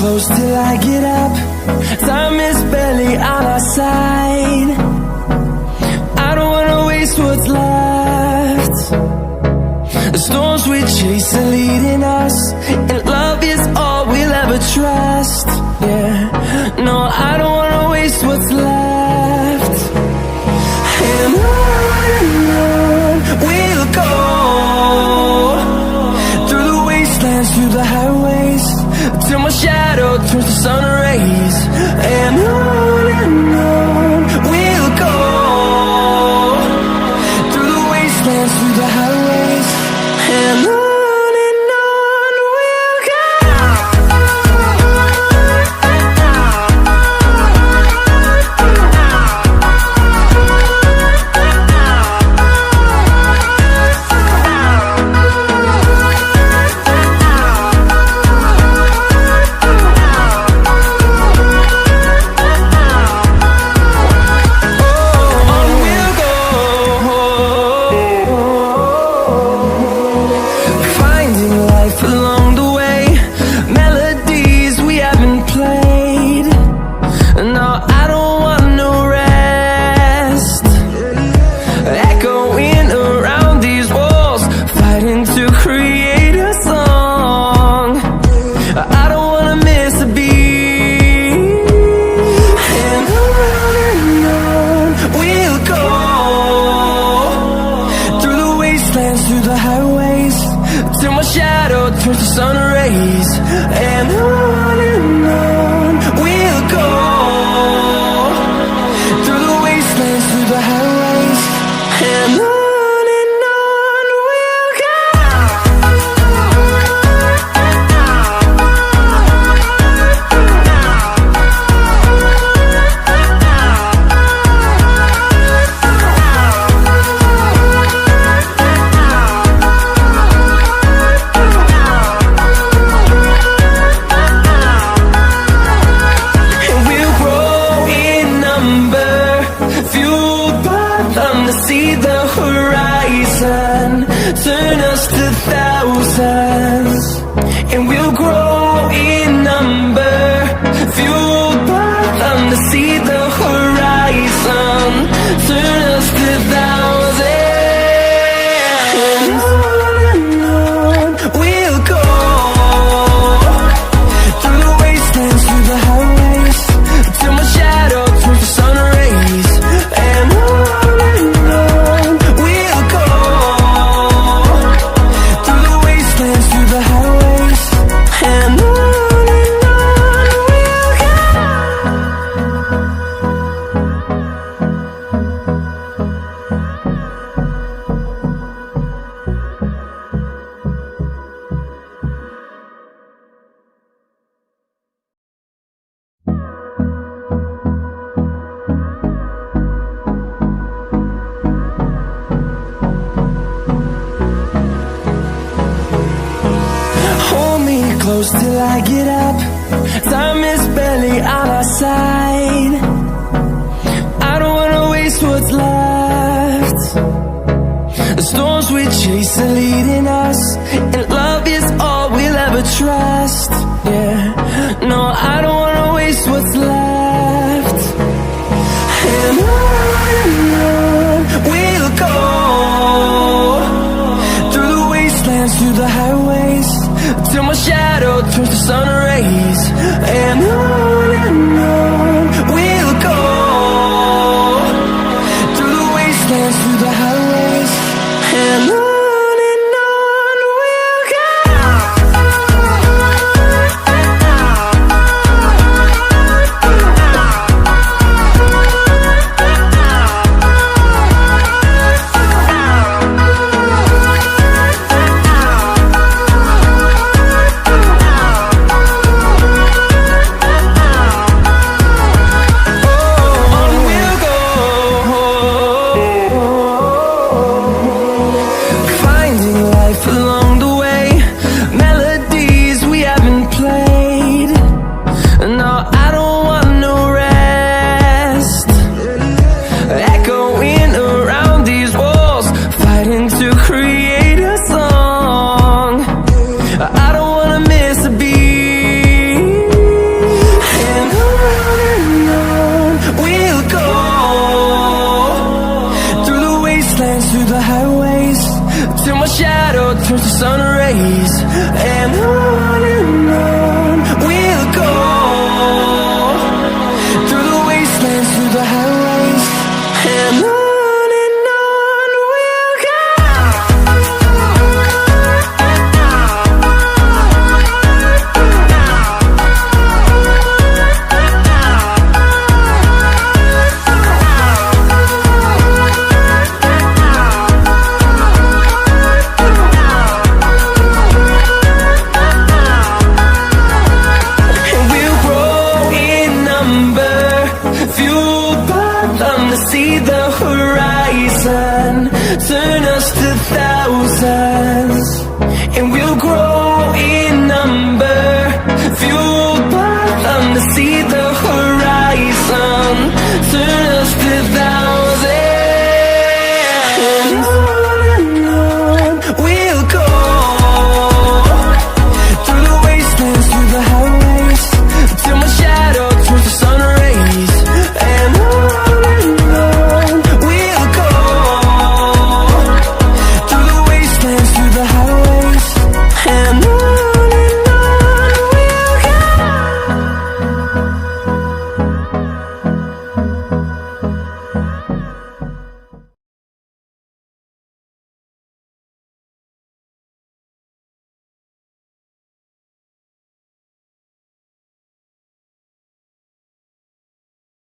Close till I get up. Time is barely on our side. I don't wanna waste what's left. The storms we chase are leading us, and love is all we'll ever trust. Yeah, no, I don't wanna waste what's left. And on we'll go, through the wastelands, through the highways, till my shadow turns to sun rays. And on we'll go, through the wastelands, through the highways, and on we'll go. Through the highways, till my shadow turns to sun rays. And on we'll go, through the wastelands, through the highways, and on we'll go. See the horizon, turn us to thousands, and we'll grow in number, fueled by them to see the horizon, turn us to thousands. And on we'll go, through the wastelands, through the highways, till my shadow turns to sun rays. And close till I get up. Time is barely on our side. I don't wanna waste what's left. The storms we chase are leading us, and love is all we'll ever trust. Yeah, no, I don't wanna waste what's left. And on we'll go, through the wastelands, through the highways, till my shadow turns to sun rays. And on we'll go, through the wastelands, through the highways, and on we'll go. till my shadow turns to sun rays. And on we'll go, through the wastelands, through the highways, and on we'll go. See the horizon, turn us to thousands, and we'll grow in number, fueled by them to see the horizon, turn us to thousands.